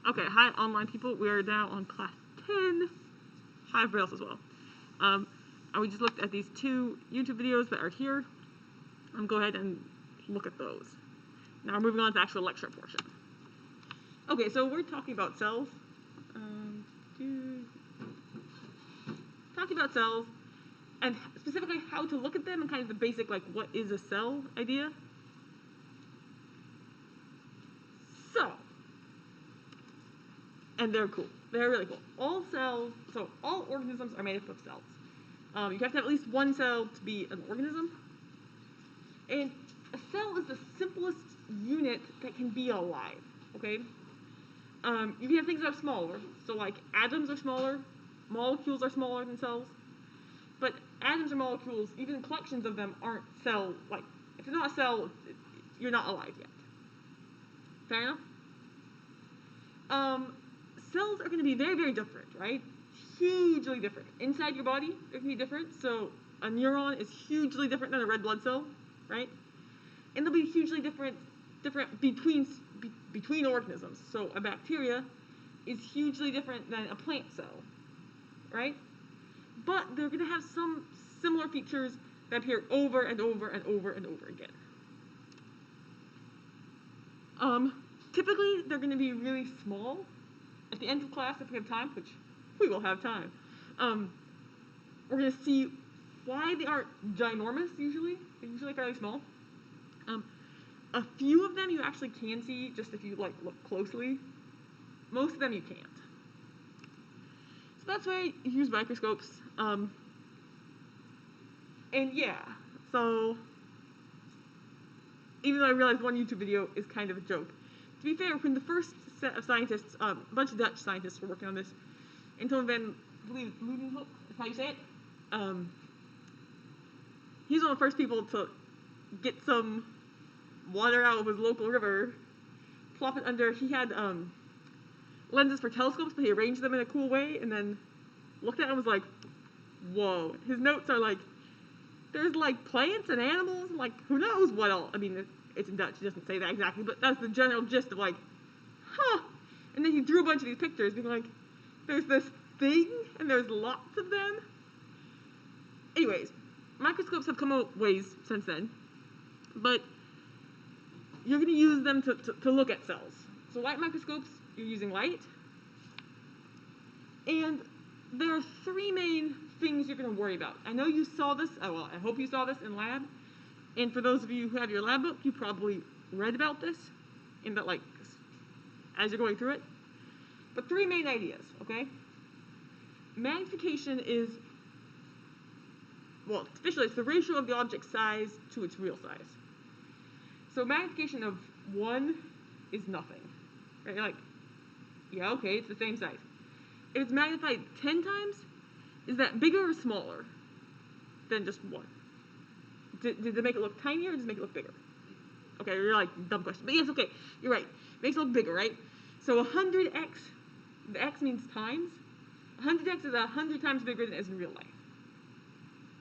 Okay, hi online people. We are now on class 10. Hi everybody else as well. And we just looked at these two YouTube videos that are here. Go ahead and look at those. Now we're moving on to the actual lecture portion. Okay, so we're talking about cells. Talking about cells, and specifically how to look at them and kind of the basic, like, what is a cell idea. So, and they're cool. They're really cool. All cells, so all organisms are made up of cells. You have to have at least one cell to be an organism. And a cell is the simplest unit that can be alive, okay? You can have things that are smaller. So like atoms are smaller, molecules are smaller than cells. But atoms or molecules, even collections of them, aren't cell-like. If you're not a cell, you're not alive yet. Fair enough? Cells are going to be very, very different, right? Hugely different. Inside your body, they're going to be different. So a neuron is hugely different than a red blood cell, right? And they'll be hugely different between organisms. So a bacteria is hugely different than a plant cell, right? But they're going to have some similar features that appear over and over and over and over again. Typically, they're going to be really small. At the end of class, if we have time, which we will have time, we're going to see why they aren't ginormous usually. They're usually fairly small. A few of them you actually can see just if you like look closely. Most of them you can't. So that's why you use microscopes. And yeah, so even though I realized one YouTube video is kind of a joke, to be fair, when the first set of scientists, a bunch of Dutch scientists were working on this, Anton van Leeuwenhoek, is how you say it. He's one of the first people to get some water out of his local river, plop it under. He had lenses for telescopes, but he arranged them in a cool way, and then looked at it and was like, whoa. His notes are like, there's like plants and animals, and like who knows what else. I mean, it's in Dutch, he doesn't say that exactly, but that's the general gist of like, huh. And then he drew a bunch of these pictures, being like, there's this thing, and there's lots of them. Anyways, microscopes have come a ways since then, but you're going to use them to look at cells. So light microscopes, you're using light. And there are three main things you're going to worry about. I know you saw this, well, I hope you saw this in lab. And for those of you who have your lab book, you probably read about this in that, like, as you're going through it. But three main ideas, okay? Magnification is, well, officially it's the ratio of the object's size to its real size. So magnification of 1 is nothing, right? You're like, yeah, okay, it's the same size. If it's magnified 10 times, is that bigger or smaller than just 1? Did it make it look tinier or does it make it look bigger? Okay, you're like, dumb question. But yes, okay, you're right. It makes it look bigger, right? So 100x, the x means times. 100x is 100 times bigger than it is in real life.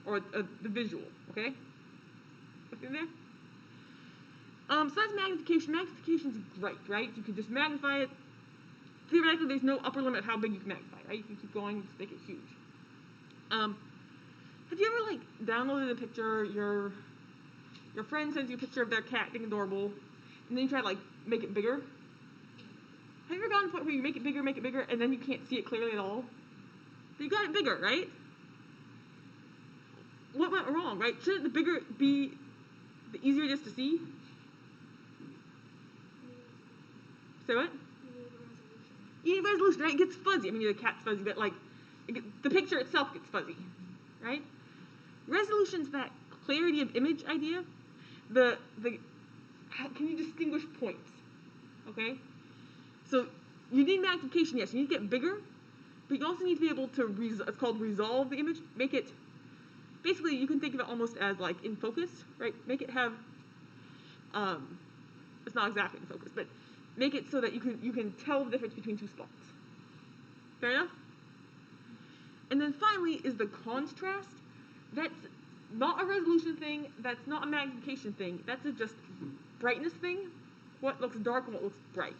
Or the visual, okay? What's there? So that's magnification. Magnification's great, right? You can just magnify it. Theoretically, there's no upper limit of how big you can magnify, right? You can keep going, just make it huge. Have you ever, like, downloaded a picture, your friend sends you a picture of their cat being adorable, and then you try to, like, make it bigger? Have you ever gotten to the point where you make it bigger, and then you can't see it clearly at all? But you got it bigger, right? What went wrong, right? Shouldn't the bigger be the easier it is to see? Say what? You need resolution, right? It gets fuzzy. I mean, the cat's fuzzy, but like, the picture itself gets fuzzy, right? Resolution's that clarity of image idea. Can you distinguish points? Okay? So you need magnification, yes. You need to get bigger, but you also need to be able to, it's called resolve the image. Make it, basically, you can think of it almost as like in focus, right? Make it have, it's not exactly in focus, but make it so that you can tell the difference between two spots. Fair enough? And then finally is the contrast. That's not a resolution thing, that's not a magnification thing, that's a just brightness thing. What looks dark and what looks bright.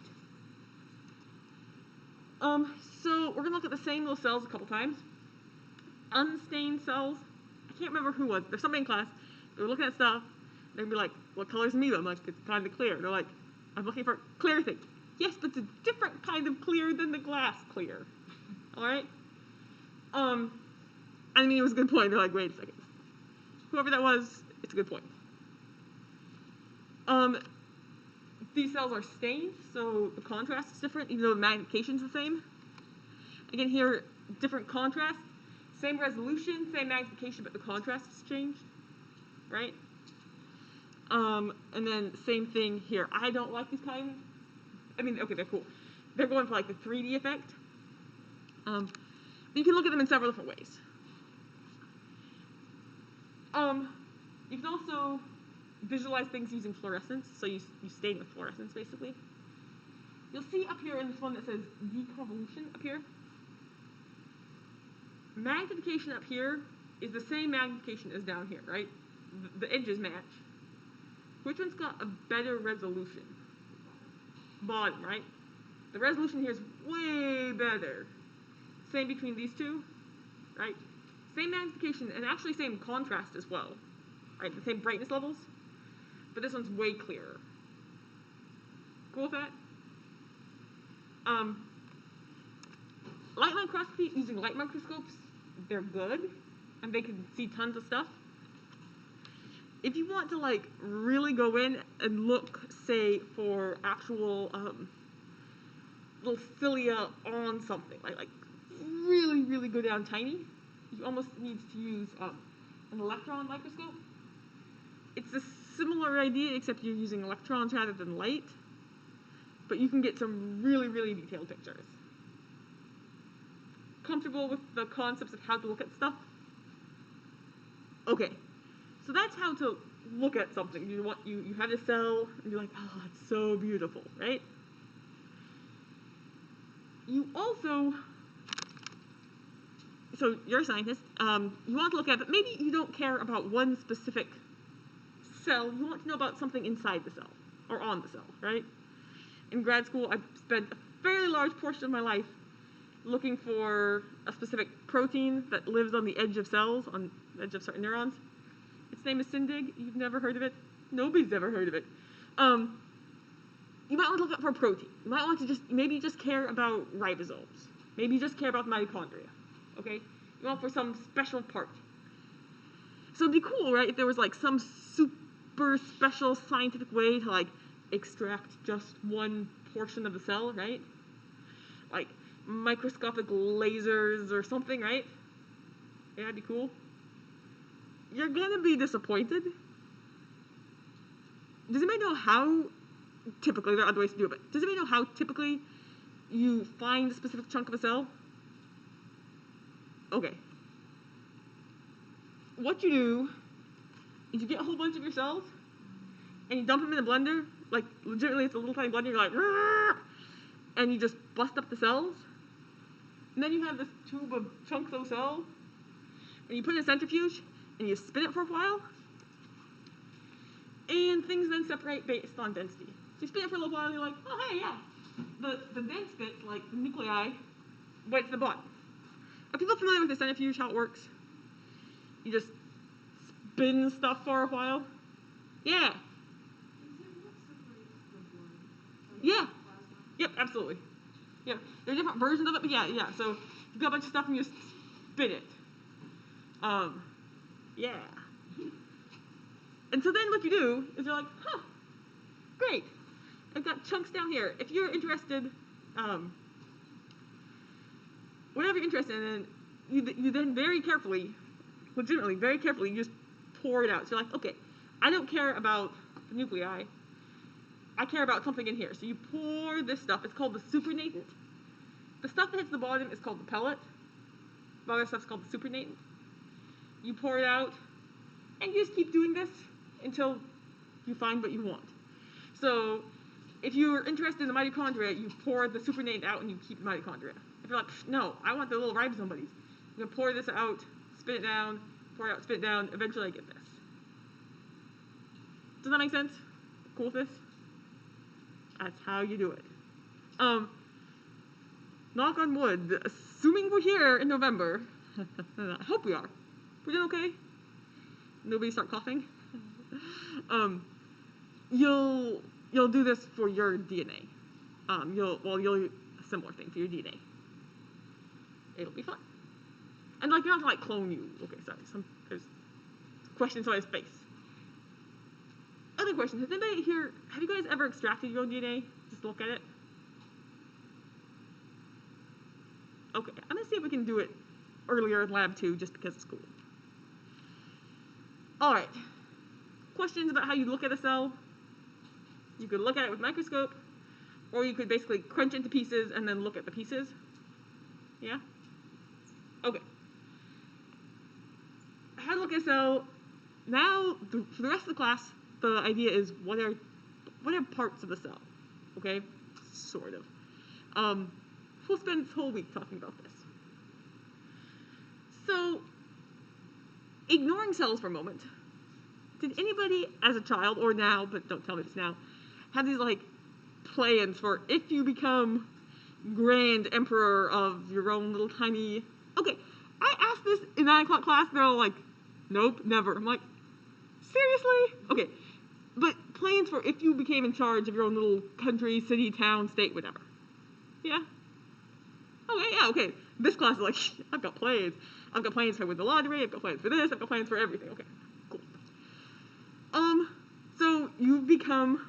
So we're gonna look at the same little cells a couple times. Unstained cells. I can't remember who was. There's somebody in class. They were looking at stuff. They'd be like, "What color is amoeba?" I'm like, "It's kind of clear." They're like, "I'm looking for clear thing." Yes, but it's a different kind of clear than the glass clear. All right. I mean, it was a good point. They're like, "Wait a second. Whoever that was, it's a good point." These cells are stained, so the contrast is different, even though the magnification is the same. Again, here, different contrast, same resolution, same magnification, but the contrast has changed, right? And then same thing here. I don't like these kinds. I mean, okay, they're cool. They're going for like the 3D effect. But you can look at them in several different ways. You can also visualize things using fluorescence, so you stain with fluorescence, basically. You'll see up here in this one that says deconvolution up here. Magnification up here is the same magnification as down here, right? The edges match. Which one's got a better resolution? Bottom, right? The resolution here is way better. Same between these two, right? Same magnification and actually same contrast as well, right? The same brightness levels, but this one's way clearer. Cool with that? Light microscopy using light microscopes, they're good, and they can see tons of stuff. If you want to like really go in and look, say, for actual little cilia on something, like really go down tiny, you almost need to use an electron microscope. It's a similar idea, except you're using electrons rather than light, but you can get some really detailed pictures. Comfortable with the concepts of how to look at stuff? Okay, so that's how to look at something. You have a cell, and you're like, oh, it's so beautiful, right? You also, so you're a scientist, you want to look at it, but maybe you don't care about one specific cell. You want to know about something inside the cell, or on the cell, right? In grad school, I spent a fairly large portion of my life looking for a specific protein that lives on the edge of cells, on the edge of certain neurons. Its name is Syndig. You've never heard of it? Nobody's ever heard of it. You might want to look up for a protein. You might want to maybe just care about ribosomes. Maybe you just care about mitochondria, okay? You want for some special part. So it'd be cool, right, if there was like some super special scientific way to like extract just one portion of the cell, right? Like microscopic lasers or something, right? Yeah, that'd be cool. You're gonna be disappointed. Does anybody know how, typically, there are other ways to do it, but does anybody know how typically you find a specific chunk of a cell? Okay. What you do is you get a whole bunch of your cells, and you dump them in a blender, like legitimately it's a little tiny blender, you're like, "Rrr!" And you just bust up the cells, and then you have this tube of chunks of cells, and you put it in a centrifuge, and you spin it for a while, and things then separate based on density. So you spin it for a little while, and you're like, oh hey, yeah, the dense bits, like the nuclei, went to the bottom. Are people familiar with the centrifuge, how it works? You just spin stuff for a while? Yeah. Yeah. Yep, absolutely. Yeah. There are different versions of it, but yeah. So you've got a bunch of stuff and you just spin it. Yeah. And so then what you do is you're like, huh, great. I've got chunks down here. If you're interested, whatever you're interested in, you then very carefully, legitimately, very carefully, you just pour it out. So you're like, okay, I don't care about the nuclei. I care about something in here. So you pour this stuff. It's called the supernatant. The stuff that hits the bottom is called the pellet. The other stuff's called the supernatant. You pour it out, and you just keep doing this until you find what you want. So if you're interested in the mitochondria, you pour the supernatant out and you keep the mitochondria. If you're like, no, I want the little ribosome buddies, I'm gonna pour this out, spit it down, pour it out, spit it down, eventually I get this. Does that make sense? Cool with this? That's how you do it. knock on wood, assuming we're here in November, I hope we are. We're doing okay? Nobody start coughing? You'll do this for your DNA. You'll a similar thing for your DNA. It'll be fun. And like, not to like clone you. Okay, sorry. There's questions on his face. Other questions. Has anybody here, have you guys ever extracted your own DNA? Just look at it. Okay, I'm gonna see if we can do it earlier in lab 2 just because it's cool. All right. Questions about how you look at a cell? You could look at it with a microscope, or you could basically crunch into pieces and then look at the pieces. Yeah? Okay. How to look at a cell. Now, for the rest of the class, the idea is what are parts of the cell? Okay? Sort of. We'll spend this whole week talking about this. So, ignoring cells for a moment, did anybody as a child, or now, but don't tell me this now, have these like plans for if you become grand emperor of your own little tiny... Okay, I asked this in 9 o'clock class, and they're all like, nope, never. I'm like, seriously? Okay, but plans for if you became in charge of your own little country, city, town, state, whatever. Yeah? Okay, yeah, okay. This class is like, I've got plans. I've got plans for win the lottery, I've got plans for this, I've got plans for everything. Okay, cool. So you've become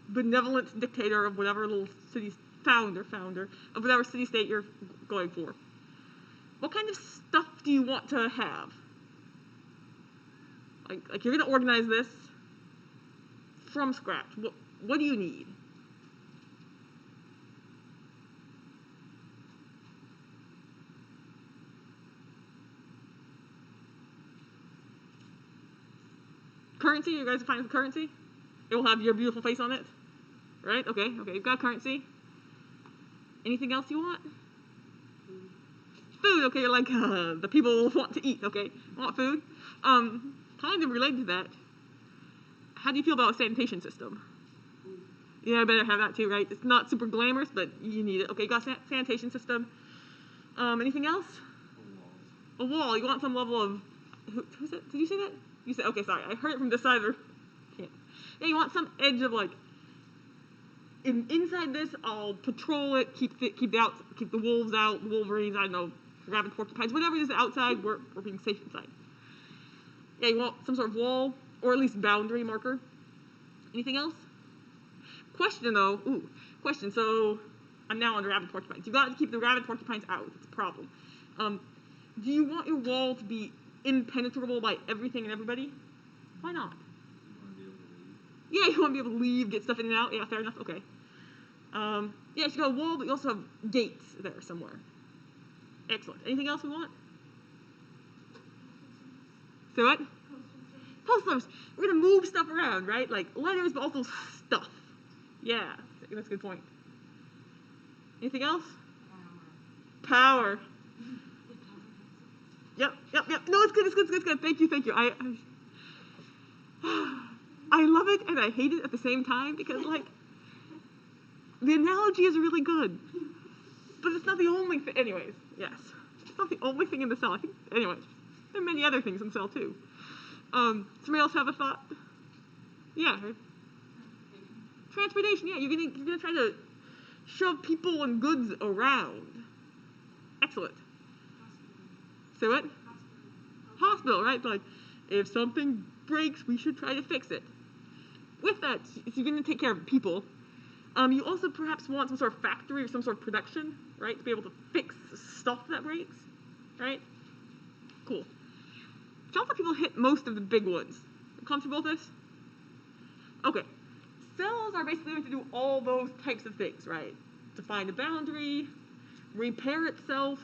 benevolent dictator of whatever little city, founder of whatever city-state you're going for. What kind of stuff do you want to have? Like you're gonna organize this from scratch. What do you need? Currency, you guys are fine with currency? It will have your beautiful face on it? Right? Okay, you've got currency. Anything else you want? Food, okay, like the people want to eat, okay? Want food? Kind of related to that. How do you feel about a sanitation system? Yeah, I better have that too, right? It's not super glamorous, but you need it. Okay, you got a sanitation system. Anything else? A wall. You want some level of... Who's that? Did you say that? You said, okay, sorry. I heard it from this side. Yeah, you want some edge of like... Inside this, I'll patrol it, keep the wolves out, the wolverines, I don't know, rabid porcupines, whatever it is outside, we're being safe inside. Yeah, you want some sort of wall, or at least boundary marker. Anything else? Question though, question, so I'm now on the rabid porcupines. You've got to keep the rabid porcupines out, it's a problem. Do you want your wall to be impenetrable by everything and everybody? Why not? Yeah, you want to be able to leave, get stuff in and out. Yeah, fair enough. Okay. Yeah, so you got a wall, but you also have gates there somewhere. Excellent. Anything else we want? Say what? Postal service. We're going to move stuff around, right? Like letters, but also stuff. Yeah, that's a good point. Anything else? Power. Yep. No, it's good. Thank you. I love it and I hate it at the same time because, like, the analogy is really good, but it's not the only thing. Anyways, yes, it's not the only thing in the cell. I think, anyways, there are many other things in the cell too. Somebody else have a thought? Yeah. Transportation. Yeah, you're gonna try to shove people and goods around. Excellent. Say what? Hospital, right? Like, if something breaks, we should try to fix it. With that, if you're going to take care of people, you also perhaps want some sort of factory or some sort of production, right, to be able to fix stuff that breaks, right? Cool. Sounds like people hit most of the big ones. Comfortable with this? Okay. Cells are basically going to do all those types of things, right? Define a boundary, repair itself,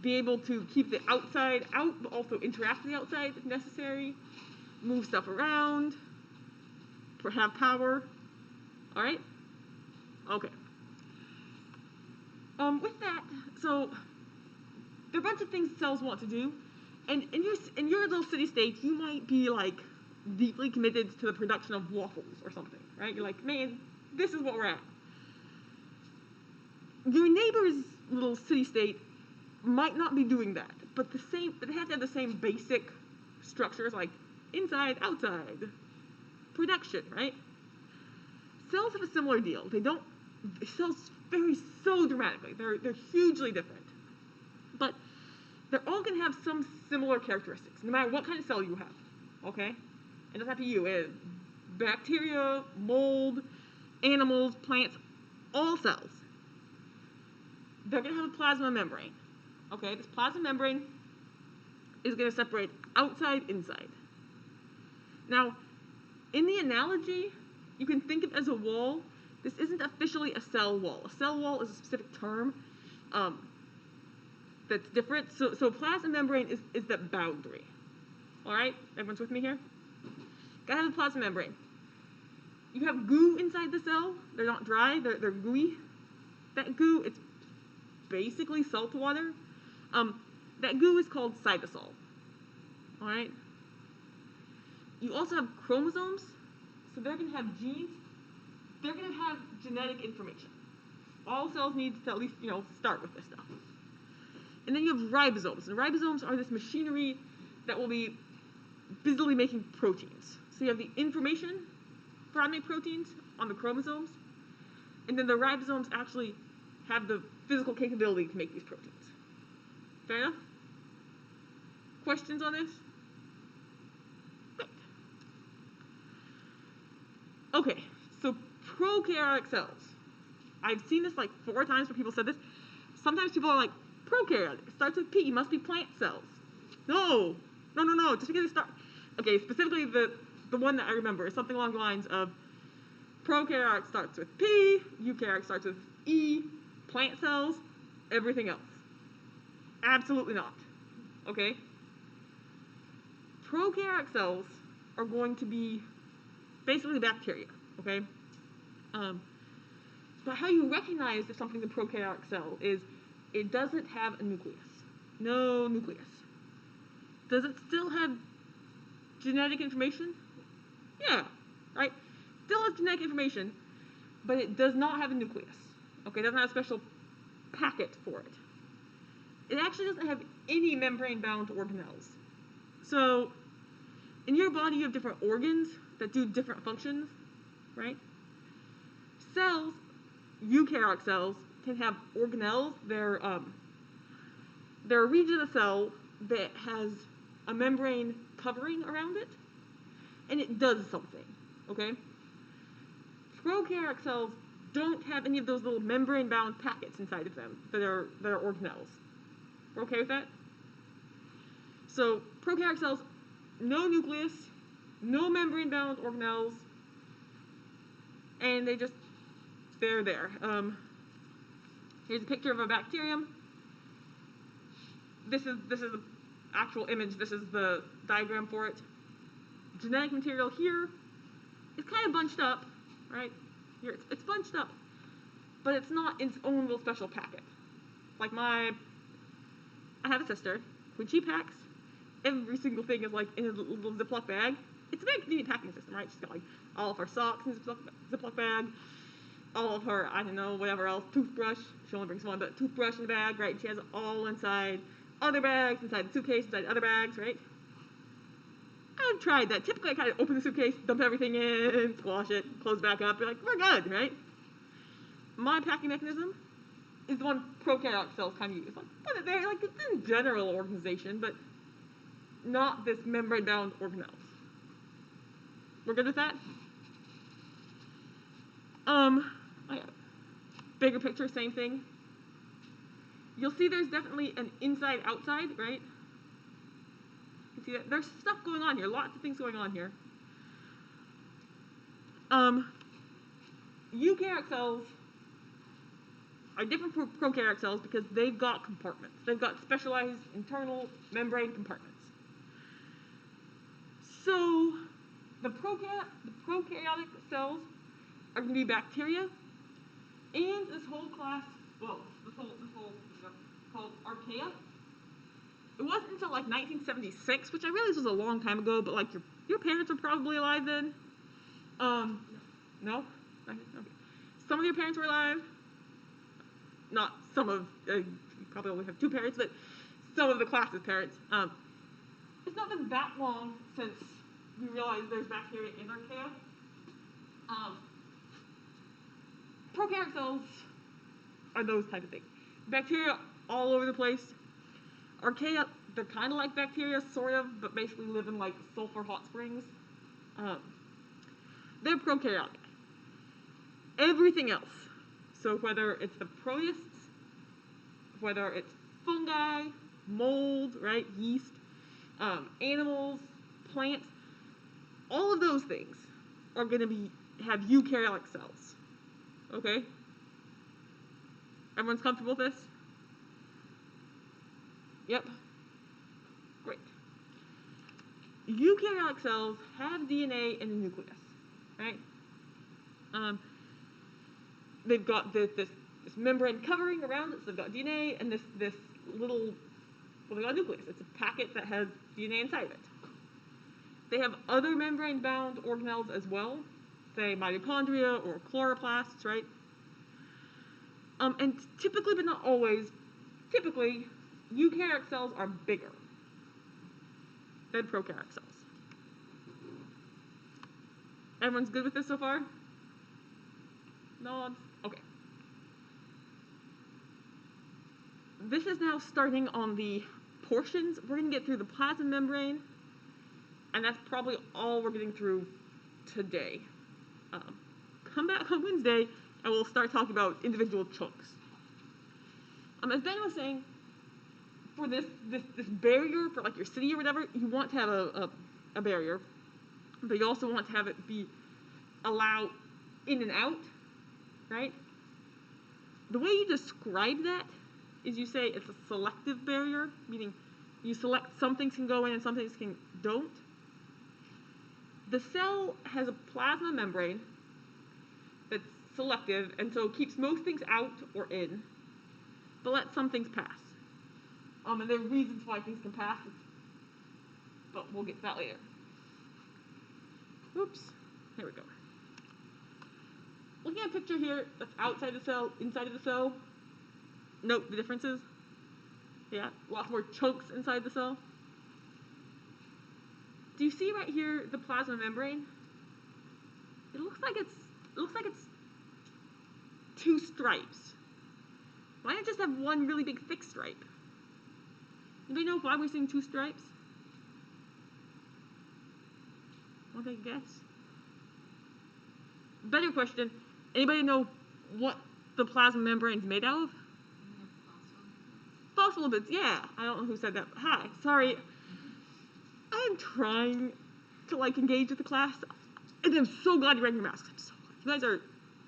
be able to keep the outside out, but also interact with the outside if necessary, move stuff around, have power. All right? Okay. With that, so there are a bunch of things cells want to do, and in your little city-state, you might be like deeply committed to the production of waffles or something, right? You're like, man, this is what we're at. Your neighbor's little city-state might not be doing that, but they have to have the same basic structures like inside, outside, production, right? Cells have a similar deal. Cells vary so dramatically. They're hugely different. But they're all going to have some similar characteristics, no matter what kind of cell you have, okay? It doesn't have to be you. Bacteria, mold, animals, plants, all cells. They're going to have a plasma membrane, okay? This plasma membrane is going to separate outside, inside. Now, in the analogy, you can think of it as a wall. This isn't officially a cell wall. A cell wall is a specific term that's different. So plasma membrane is the boundary. All right? Everyone's with me here? Gotta have a plasma membrane. You have goo inside the cell. They're not dry. They're gooey. That goo, it's basically salt water. That goo is called cytosol. All right? You also have chromosomes. So they're going to have genes. They're going to have genetic information. All cells need to at least, start with this stuff. And then you have ribosomes. And ribosomes are this machinery that will be busily making proteins. So you have the information for how to make proteins on the chromosomes. And then the ribosomes actually have the physical capability to make these proteins. Fair enough? Questions on this? Great. Okay, so prokaryotic cells. I've seen this like 4 times where people said this. Sometimes people are like, prokaryotic, it starts with P, must be plant cells. No, just because it starts. Okay, specifically the one that I remember is something along the lines of prokaryotic starts with P, eukaryotic starts with E, plant cells, everything else. Absolutely not. Okay? Prokaryotic cells are going to be basically bacteria, okay? But how you recognize if something's a prokaryotic cell is it doesn't have a nucleus. No nucleus. Does it still have genetic information? Yeah, right? Still has genetic information, but it does not have a nucleus. Okay, it doesn't have a special packet for it. It actually doesn't have any membrane-bound organelles. So, in your body you have different organs that do different functions, right? Cells, eukaryotic cells, can have organelles. They're a region of the cell that has a membrane covering around it, and it does something, okay? Prokaryotic cells don't have any of those little membrane-bound packets inside of them that are organelles. We're okay with that? So, prokaryotic cells, no nucleus, no membrane-bound organelles, and they're there. Here's a picture of a bacterium. This is the actual image. This is the diagram for it. Genetic material here is kind of bunched up, right? Here it's bunched up, but it's not its own little special packet. Like I have a sister. When she packs, every single thing is like in a little Ziploc bag. It's a very convenient packing system, right? She's got like all of her socks in a Ziploc bag, all of her, I don't know, whatever else, toothbrush. She only brings one, but toothbrush in the bag, right? She has it all inside other bags, inside the suitcase, inside other bags, right? I've tried that. Typically, I kind of open the suitcase, dump everything in, squash it, close back up, be like, we're good, right? My packing mechanism is the one prokaryotic cells kind of use. But they're like it's in general organization, but not this membrane-bound organelles. We're good with that? Bigger picture, same thing. You'll see there's definitely an inside-outside, right? You see that? There's stuff going on here, lots of things going on here. Eukaryotic cells are different from prokaryotic cells because they've got compartments. They've got specialized internal membrane compartments. So the prokaryotic cells are going to be bacteria, and this whole class, this whole called archaea. It wasn't until like 1976, which I realize was a long time ago, but like your parents were probably alive then. No? Okay. Some of your parents were alive. not some of, you probably only have 2 parents, but some of the class's parents. It's not been that long since we realized there's bacteria in archaea. Prokaryotic cells are those type of things. Bacteria all over the place. Archaea, they're kind of like bacteria, sort of, but basically live in like sulfur hot springs. They're prokaryotic. Everything else, so whether it's the protists, whether it's fungi, mold, right, yeast, animals, plants, all of those things are going to have eukaryotic cells. Okay? Everyone's comfortable with this? Yep. Great. Eukaryotic cells have DNA in the nucleus, right? They've got this membrane covering around it, so they've got DNA, and this little, well, they got a nucleus. It's a packet that has DNA inside of it. They have other membrane-bound organelles as well, say mitochondria or chloroplasts, right? And typically, but not always, typically, eukaryotic cells are bigger than prokaryotic cells. Everyone's good with this so far? Nods? Okay. This is now starting on the portions. We're going to get through the plasma membrane, and that's probably all we're getting through today. Come back on Wednesday, and we'll start talking about individual chunks. As Ben was saying, for this barrier, for like your city or whatever, you want to have a barrier, but you also want to have it be allow in and out, right? The way you describe that is you say it's a selective barrier, meaning you select some things can go in and some things don't. The cell has a plasma membrane that's selective, and so it keeps most things out or in, but lets some things pass. And there are reasons why things can pass, but we'll get to that later. Oops, here we go. Looking at a picture here that's outside the cell, inside of the cell, note the differences. Yeah, lots more chunks inside the cell. Do you see right here the plasma membrane? It looks like it's 2 stripes. Why not just have one really big thick stripe? Anybody know why we're seeing 2 stripes? Want to take a guess? Better question. Anybody know what the plasma membrane's made out of? Phospholipids, yeah. I don't know who said that. Hi, sorry. I'm trying to like engage with the class, and I'm so glad you're wearing your masks. I'm so glad. You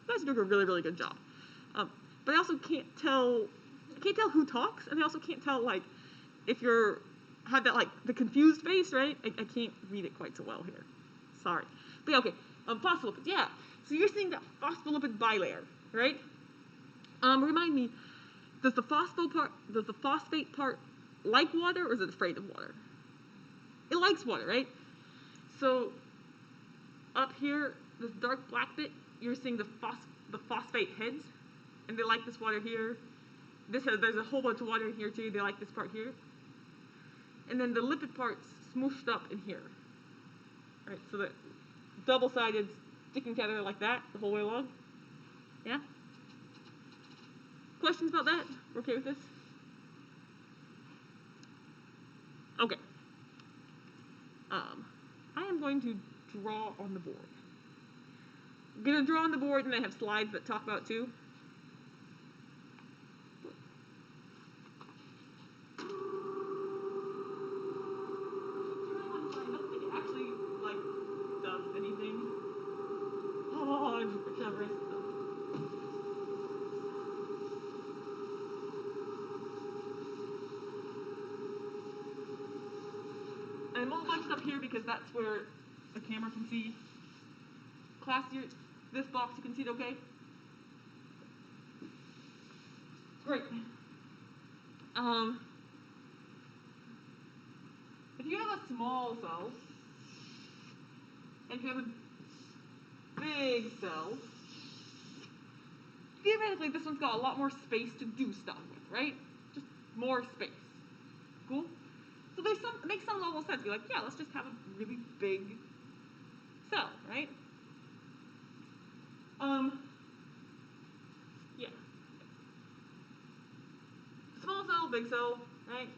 guys are doing a really, really good job. But I also can't tell who talks, and I also can't tell like if you're have that like the confused face, right? I can't read it quite so well here. Sorry. But yeah, okay. Phospholipids, yeah. So you're seeing that phospholipid bilayer, right? Remind me, does the phosphate part like water, or is it afraid of water? It likes water, right? So up here, this dark black bit, you're seeing the phosphate heads, and they like this water here. There's a whole bunch of water in here too. They like this part here. And then the lipid part's smooshed up in here. Right, so that double-sided sticking together like that the whole way along. Yeah? Questions about that? We're okay with this? Okay. I am going to draw on the board. I'm going to draw on the board, and I have slides that talk about it too. I'm all bunched up here because that's where the camera can see. Class, this box, you can see it okay? Great. If you have a small cell, and if you have a big cell, the theoretically, this one's got a lot more space to do stuff with, right? Just more space. Cool? So it makes some level of sense. Be like, yeah, let's just have a really big cell, right? Yeah. Small cell, big cell, right?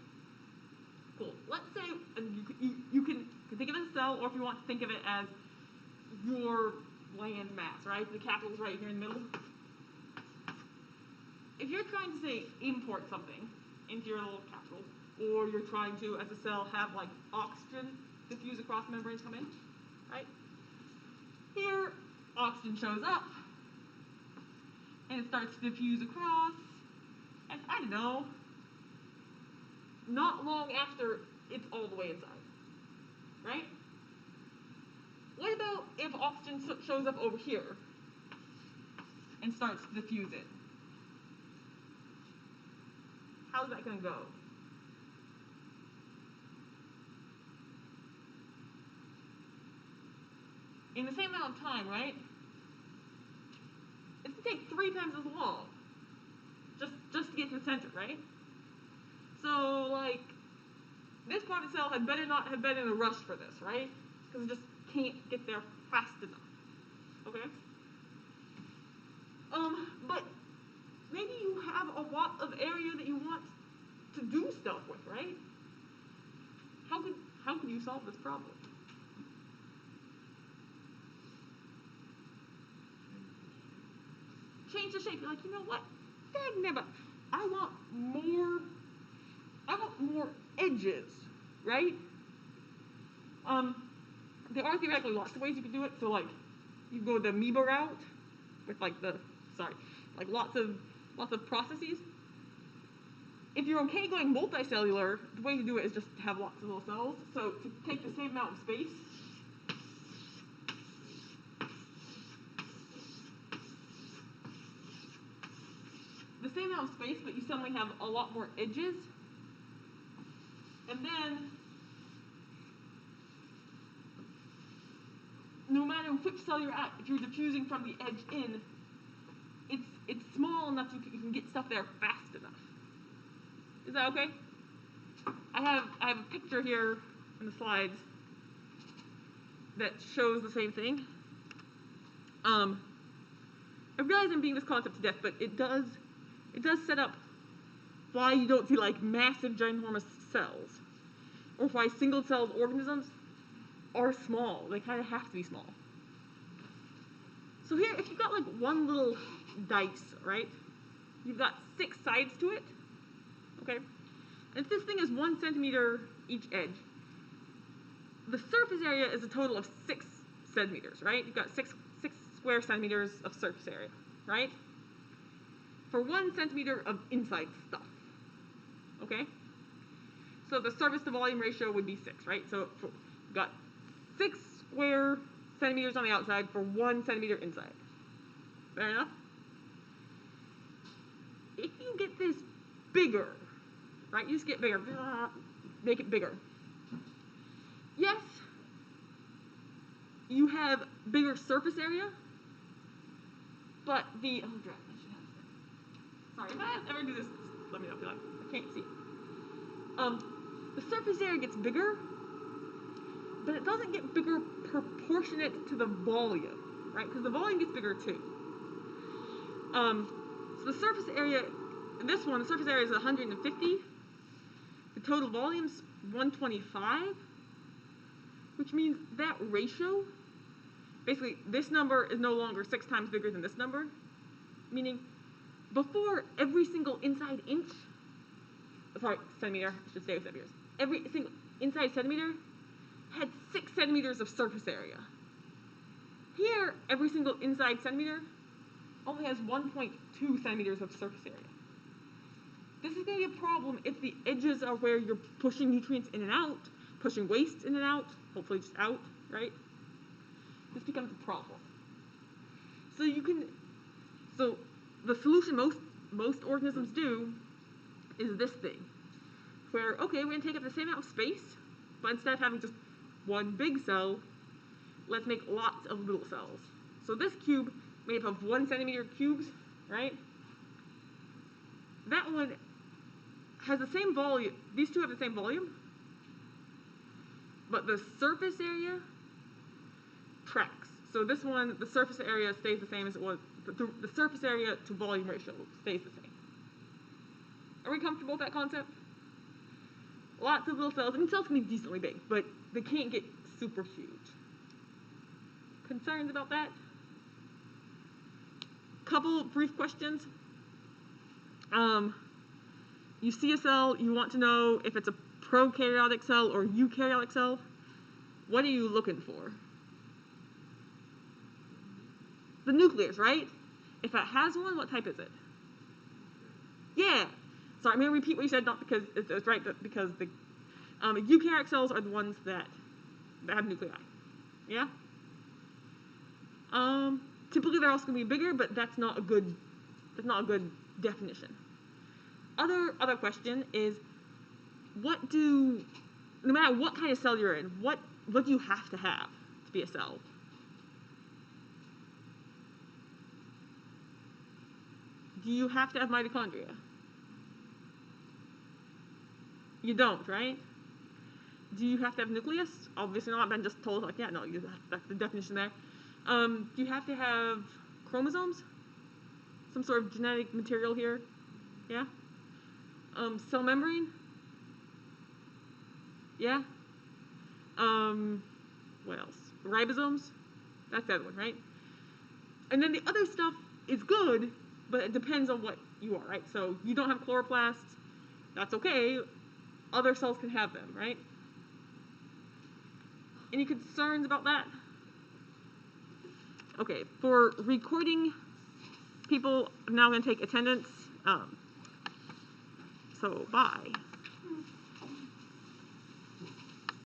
Cool. Let's say, and you can think of it as a cell, or if you want to think of it as your land mass, right? The capital's right here in the middle. If you're trying to, say, import something into your little capital, or you're trying to, as a cell, have like oxygen diffuse across membranes come in, right? Here, oxygen shows up, and it starts to diffuse across, and I don't know, not long after it's all the way inside, right? What about if oxygen shows up over here and starts to diffuse it? How's that going to go? In the same amount of time, right? It's going to take 3 times as long just to get to the center, right? So, like, this part of the cell had better not have been in a rush for this, right? Because it just can't get there fast enough. Okay? But maybe you have a lot of area that you want to do stuff with, right? How could you solve this problem? Change the shape. You're like, you know what? Dang, I want more edges, right? There are theoretically lots of ways you can do it. So like, you go the amoeba route with like lots of processes. If you're okay going multicellular, the way to do it is just to have lots of little cells. So to take the same amount of space, but you suddenly have a lot more edges. And then, no matter which cell you're at, if you're diffusing from the edge in, it's small enough you can get stuff there fast enough. Is that okay? I have a picture here in the slides that shows the same thing. I realize I'm beating this concept to death, but it does set up why you don't see like massive ginormous cells, or why single-celled organisms are small. They kind of have to be small. So here, if you've got like one little dice, right? You've got 6 sides to it, okay? And if this thing is 1 centimeter each edge, the surface area is a total of 6 centimeters, right? You've got 6 square centimeters of surface area, right? For 1 centimeter of inside stuff, okay? So the surface to volume ratio would be 6, right? So you've got 6 square centimeters on the outside for 1 centimeter inside. Fair enough? If you get this bigger, right? You just get bigger, make it bigger. Yes, you have bigger surface area, but the, oh, drag, I should have this. Sorry, if I ever do this, let me know if you like, I can't see. The surface area gets bigger, but it doesn't get bigger proportionate to the volume, right? Because the volume gets bigger too. So the surface area, in this one, the surface area is 150. The total volume's 125, which means that ratio, basically this number is no longer 6 times bigger than this number, meaning before every single inside inch, centimeter, I should say with centimeters, every single inside centimeter had 6 centimeters of surface area. Here, every single inside centimeter only has 1.2 centimeters of surface area. This is going to be a problem if the edges are where you're pushing nutrients in and out, pushing waste in and out, hopefully just out, right? This becomes a problem. So the solution most organisms do is this thing, where, okay, we're going to take up the same amount of space, but instead of having just one big cell, let's make lots of little cells. So this cube made up of 1 centimeter cubes right? That one has the same volume. These two have the same volume, but the surface area tracks. So this one, the surface area stays the same as it was. The surface area to volume ratio stays the same. Are we comfortable with that concept? Lots of little cells. I mean, cells can be decently big, but they can't get super huge. Concerns about that? Couple brief questions. You see a cell, you want to know if it's a prokaryotic cell or eukaryotic cell. What are you looking for? The nucleus, right? If it has one, what type is it? Yeah. Sorry, I'm going to repeat what you said, not because it's right, but because the eukaryotic cells are the ones that have nuclei. Yeah? Typically they're also going to be bigger, but that's not a good definition. Other question is, no matter what kind of cell you're in, what do you have to be a cell? Do you have to have mitochondria? You don't, right? Do you have to have nucleus? Obviously not. Ben just told us, like, yeah, no, that's the definition there. Do you have to have chromosomes? Some sort of genetic material here? Yeah? Cell membrane? Yeah? What else? Ribosomes? That's the other one, right? And then the other stuff is good, but it depends on what you are, right? So you don't have chloroplasts, that's okay. Other cells can have them, right? Any concerns about that? Okay, for recording people, I'm now going to take attendance. So bye.